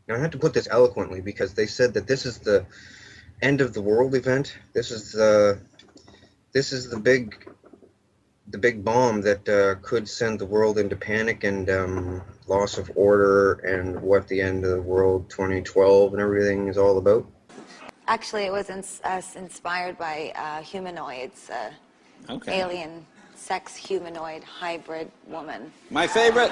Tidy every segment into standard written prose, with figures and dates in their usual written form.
Now I have to put this eloquently because they said that this is the end of the world event. This is the big bomb that could send the world into panic and loss of order, and what the end of the world 2012 and everything is all about. Actually, it was inspired by humanoids, Okay. alien sex humanoid hybrid woman. My favorite.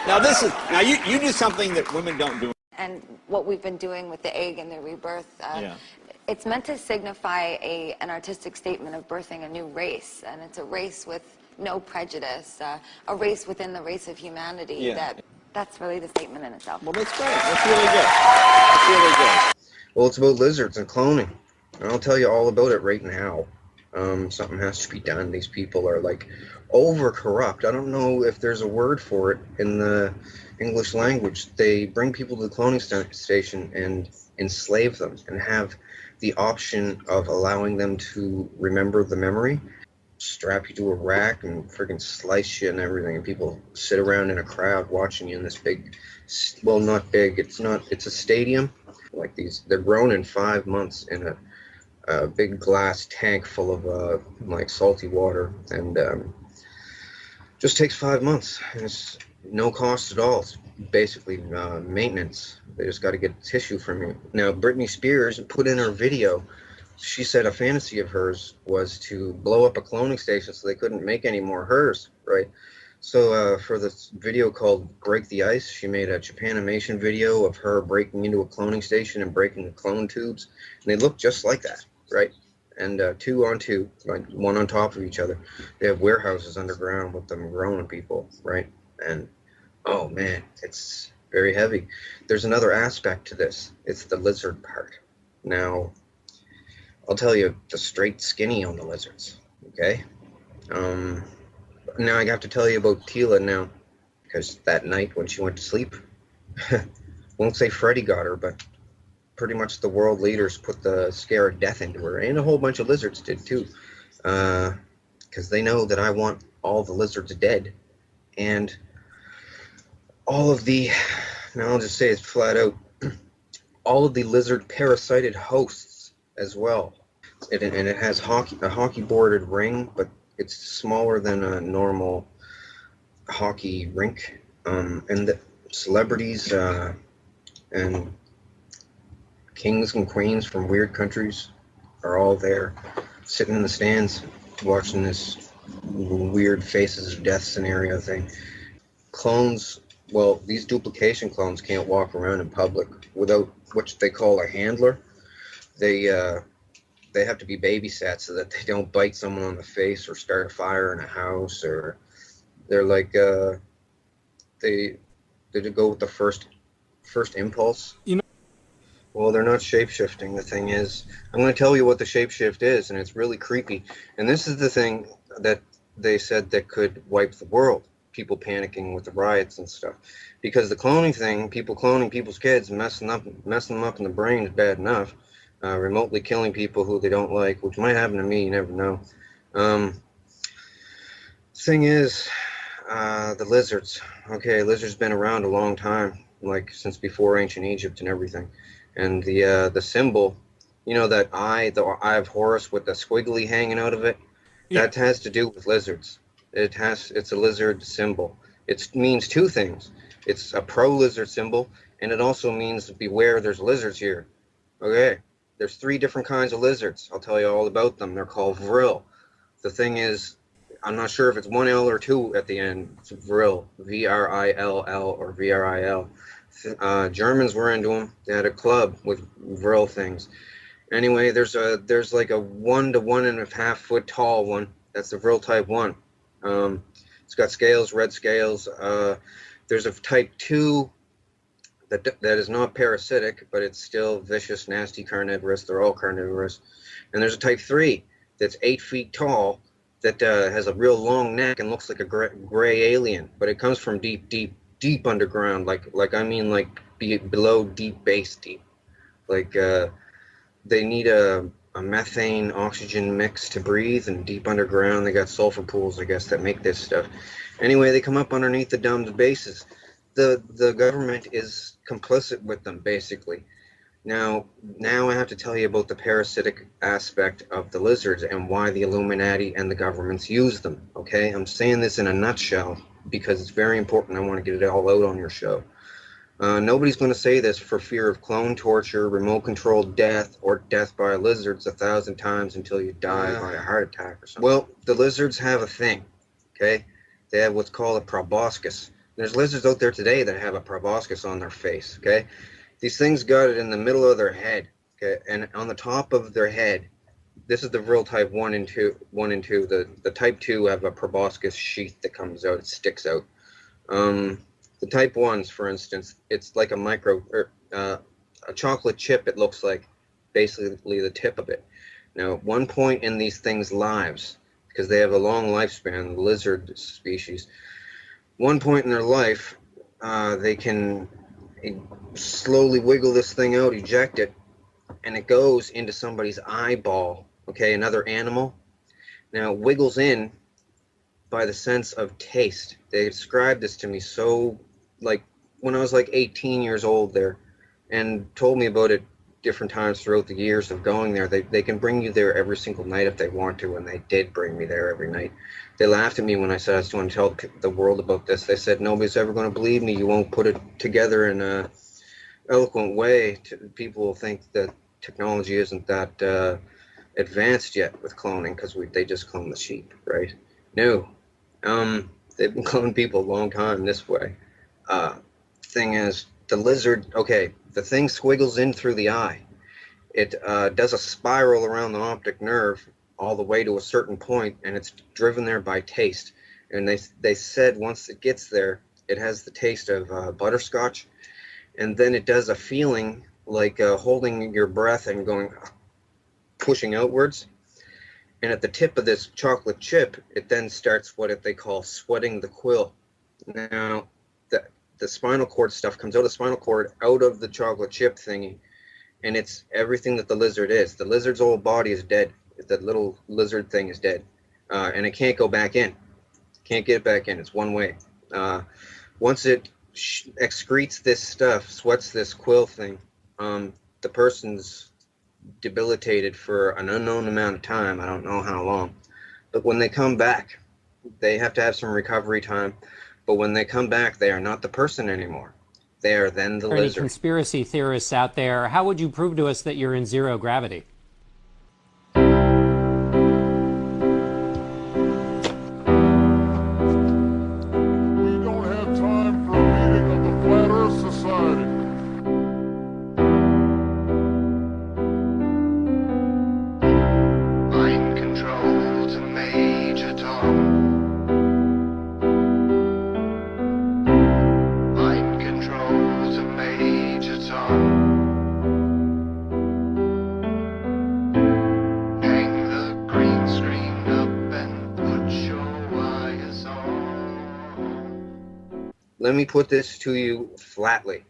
Now you do something that women don't do. And what we've been doing with the egg and the rebirth, Yeah. it's meant to signify an artistic statement of birthing a new race, and it's a race with no prejudice, a race within the race of humanity. Yeah. That's really the statement in itself. Well, that's great. That's really good. That's really good. Well, it's about lizards and cloning. And I'll tell you all about it right now. Something has to be done. These people are like over corrupt. I don't know if there's a word for it in the English language. They bring people to the cloning station and enslave them and have the option of allowing them to remember the memory, strap you to a rack and freaking slice you and everything, and people sit around in a crowd watching you in this big, well, not big, it's a stadium. Like these, they're grown in 5 months in a big glass tank full of like salty water, and just takes 5 months, and it's no cost at all. It's basically maintenance. They just got to get tissue from you. Now, Britney Spears put in her video, she said a fantasy of hers was to blow up a cloning station so they couldn't make any more hers, right? So for this video called Break the Ice, she made a Japanimation video of her breaking into a cloning station and breaking the clone tubes, and they look just like that, right? And 2 on 2, like one on top of each other. They have warehouses underground with them growing people, right? And oh man, it's very heavy. There's another aspect to this. It's the lizard part. Now, I'll tell you the straight skinny on the lizards, okay? Now I have to tell you about Tila now, because that night when she went to sleep, won't say Freddy got her, but pretty much the world leaders put the scare of death into her, and a whole bunch of lizards did too, because they know that I want all the lizards dead, and all of the, now I'll just say it flat out, all of the lizard parasited hosts as well. And it has a hockey boarded ring, but it's smaller than a normal hockey rink. And the celebrities and kings and queens from weird countries are all there, sitting in the stands, watching this weird faces of death scenario thing. Clones, well, these duplication clones can't walk around in public without what they call a handler. They have to be babysat so that they don't bite someone on the face or start a fire in a house, or they're like they go with the first impulse. You know, well, they're not shape-shifting. The thing is, I'm going to tell you what the shapeshift is, and it's really creepy. And this is the thing that they said that could wipe the world. People panicking with the riots and stuff, because the cloning thing, people cloning people's kids, messing them up in the brain is bad enough. Remotely killing people who they don't like, which might happen to me, you never know. Thing is, the lizards. Okay, lizards been around a long time, like since before ancient Egypt and everything. And the symbol, you know, that eye, the eye of Horus with the squiggly hanging out of it, Yeah. that has to do with lizards. It's a lizard symbol. It means 2 things. It's a pro-lizard symbol, and it also means beware, there's lizards here. Okay, there's 3 different kinds of lizards. I'll tell you all about them. They're called vril. The thing is, I'm not sure if it's 1 L or 2 at the end. It's vril, V-R-I-L-L or V-R-I-L. Germans were into them. They had a club with vril things. Anyway, there's like a 1 to 1.5 foot tall one. That's the vril type 1. It's got scales, red scales. There's a type 2 that is not parasitic, but it's still vicious, nasty, carnivorous. They're all carnivorous. And there's a type 3 that's 8 feet tall that has a real long neck and looks like a gray alien, but it comes from deep underground, like I mean, like below deep base deep. Like they need a methane oxygen mix to breathe, and deep underground they got sulfur pools, I guess, that make this stuff. Anyway, they come up underneath the domed bases. the government is complicit with them, basically. Now I have to tell you about the parasitic aspect of the lizards and why the Illuminati and the governments use them, okay? I'm saying this in a nutshell because it's very important. I want to get it all out on your show. Nobody's going to say this for fear of clone torture, remote-controlled death, or death by lizards 1,000 times until you die by a heart attack or something. Well, the lizards have a thing, okay? They have what's called a proboscis. There's lizards out there today that have a proboscis on their face, okay? These things got it in the middle of their head, okay? And on the top of their head, this is the real type 1 and 2. The type 2 have a proboscis sheath that comes out, it sticks out. The type 1s, for instance, it's like a chocolate chip, it looks like, basically the tip of it. Now, at one point in these things' lives, because they have a long lifespan, the lizard species, one point in their life, they can slowly wiggle this thing out, eject it, and it goes into somebody's eyeball, okay, another animal. Now, it wiggles in by the sense of taste. They described this to me so, like, when I was like 18 years old there, and told me about it different times throughout the years of going there. They can bring you there every single night if they want to, and they did bring me there every night. They laughed at me when I said I was going to tell the world about this. They said, nobody's ever going to believe me. You won't put it together in a eloquent way. People will think that technology isn't that advanced yet with cloning, because they just clone the sheep, right? No. They've been cloning people a long time this way. Thing is, the lizard, okay, the thing squiggles in through the eye. It does a spiral around the optic nerve all the way to a certain point, and it's driven there by taste. And they said once it gets there, it has the taste of butterscotch, and then it does a feeling like holding your breath and going, pushing outwards. And at the tip of this chocolate chip, it then starts what they call sweating the quill. Now, the spinal cord stuff comes out of the spinal cord, out of the chocolate chip thingy, and it's everything that the lizard is. The lizard's whole body is dead. The little lizard thing is dead, and it can't go back in. Can't get it back in. It's one way. Once it excretes this stuff, sweats this quill thing, the person's debilitated for an unknown amount of time. I don't know how long. But when they come back, they have to have some recovery time. But when they come back, they are not the person anymore. They are then the Are any lizard. conspiracy theorists out there? How would you prove to us that you're in zero gravity? We don't have time for a meeting of the Flat Earth Society. Mind control to Major Tom. Mind control to Major Tom. Hang the green screen up and put your wires on. Let me put this to you flatly.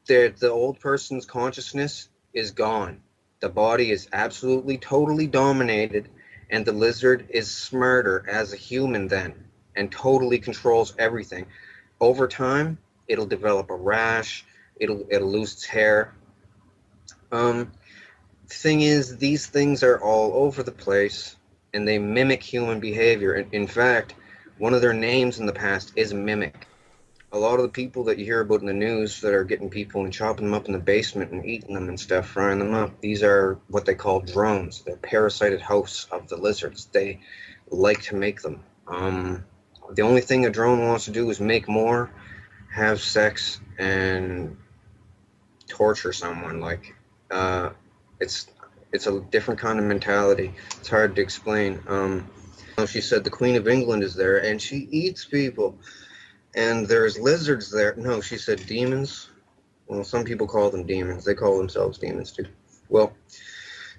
The old person's consciousness is gone. The body is absolutely, totally dominated, and the lizard is smarter as a human then, and totally controls everything. Over time, it'll develop a rash, it'll lose its hair. Thing is, these things are all over the place, and they mimic human behavior. In fact, one of their names in the past is Mimic. A lot of the people that you hear about in the news that are getting people and chopping them up in the basement and eating them and stuff, frying them up, these are what they call drones. They're parasited hosts of the lizards. They like to make them. The only thing a drone wants to do is make more, have sex, and torture someone. Like, it's a different kind of mentality. It's hard to explain. She said the Queen of England is there, and she eats people. And there's lizards there. No, she said demons. Well, some people call them demons. They call themselves demons too. Well,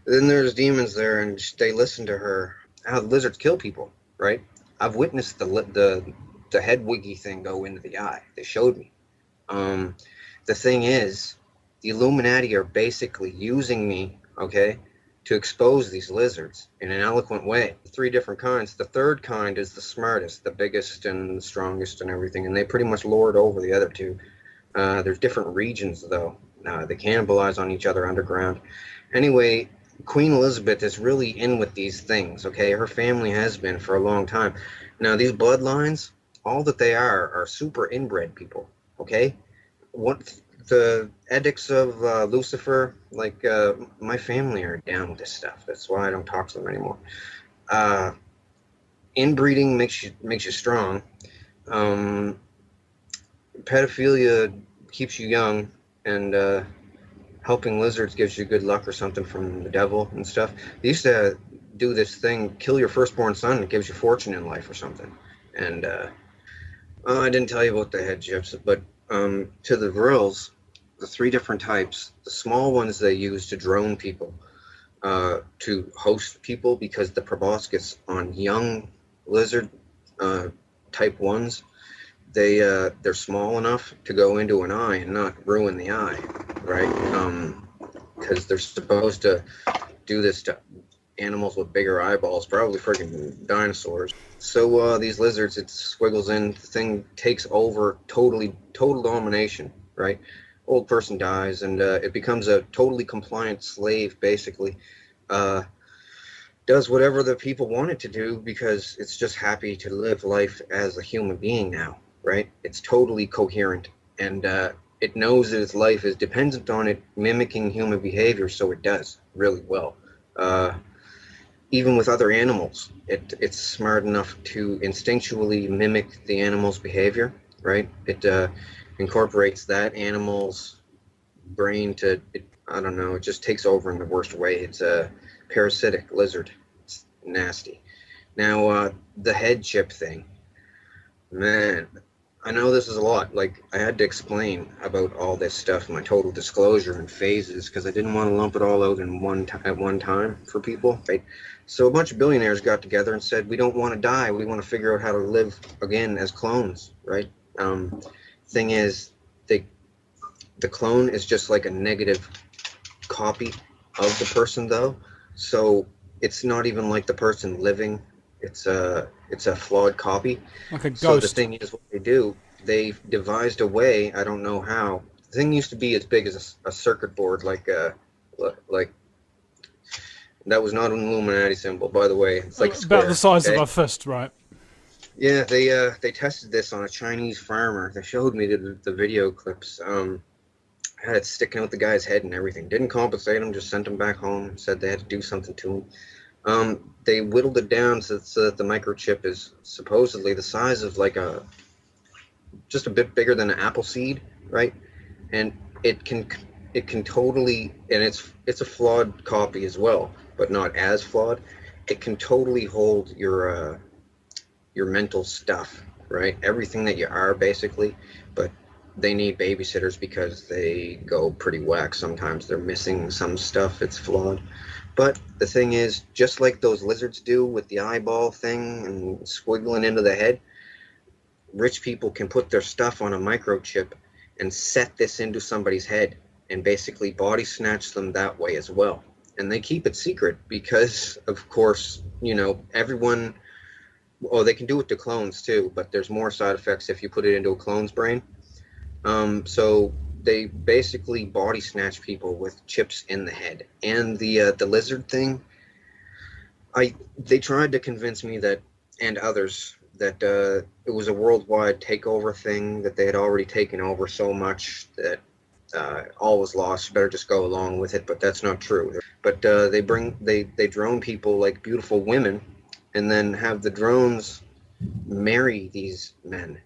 then there's demons there, and they listen to her. How the lizards kill people, right? I've witnessed the head wiggy thing go into the eye. They showed me. The thing is, the Illuminati are basically using me, okay, to expose these lizards in an eloquent way. 3 different kinds. The third kind is the smartest, the biggest and the strongest and everything, and they pretty much lord over the other 2. There's different regions, though. They cannibalize on each other underground. Anyway, Queen Elizabeth is really in with these things, okay? Her family has been for a long time. Now, these bloodlines, all that they are super inbred people, okay? What the edicts of Lucifer, like, my family are down with this stuff. That's why I don't talk to them anymore. Inbreeding makes you strong. Pedophilia keeps you young, and helping lizards gives you good luck or something from the devil and stuff. They used to do this thing, kill your firstborn son, and it gives you fortune in life or something. And I didn't tell you about the head chips, but to the Riddles, the 3 different types, the small ones they use to drone people, to host people, because the proboscis on young lizard type 1s, they're small enough to go into an eye and not ruin the eye, right? Because they're supposed to do this to animals with bigger eyeballs, probably freaking dinosaurs. So these lizards, it squiggles in, the thing takes over, total domination, right? Old person dies, and it becomes a totally compliant slave, basically. Does whatever the people want it to do, because it's just happy to live life as a human being now, right? It's totally coherent, and it knows that its life is dependent on it mimicking human behavior, so it does really well. Even with other animals, it's smart enough to instinctually mimic the animal's behavior, right? It incorporates that animal's brain to, I don't know, it just takes over in the worst way. It's a parasitic lizard. It's nasty. Now, the head chip thing, man, I know this is a lot. Like, I had to explain about all this stuff, my total disclosure and phases, because I didn't want to lump it all out in at one time for people, right? So a bunch of billionaires got together and said, we don't want to die. We want to figure out how to live again as clones, right? Thing is, the clone is just like a negative copy of the person, though. So it's not even like the person living. It's a flawed copy. Like a ghost. So the thing is, what they do, they've devised a way, I don't know how. The thing used to be as big as a circuit board, like that was not an Illuminati symbol, by the way. It's like about the size okay? of a fist, right? Yeah, they tested this on a Chinese farmer. They showed me the video clips. Had it sticking out the guy's head and everything. Didn't compensate him, just sent him back home. Said they had to do something to him. They whittled it down so that the microchip is supposedly the size of like just a bit bigger than an apple seed, right? And it can totally, and it's a flawed copy as well, but not as flawed. It can totally hold your mental stuff, right? Everything that you are, basically, but they need babysitters because they go pretty whack sometimes. They're missing some stuff. It's flawed. But the thing is, just like those lizards do with the eyeball thing and squiggling into the head, rich people can put their stuff on a microchip and set this into somebody's head and basically body snatch them that way as well. And they keep it secret because, of course, everyone... Oh, they can do it to clones too, but there's more side effects if you put it into a clone's brain. So they basically body snatch people with chips in the head. And the lizard thing, they tried to convince me that, and others, that it was a worldwide takeover thing, that they had already taken over so much that all was lost. Better just go along with it, but that's not true. But they drone people like beautiful women, and then have the drones marry these men,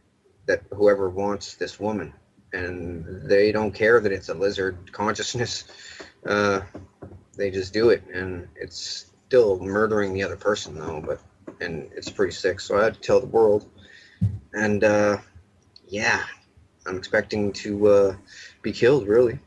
that whoever wants this woman. And they don't care that it's a lizard consciousness. They just do it, and it's still murdering the other person, though. And it's pretty sick. So I had to tell the world. And yeah, I'm expecting to be killed, really.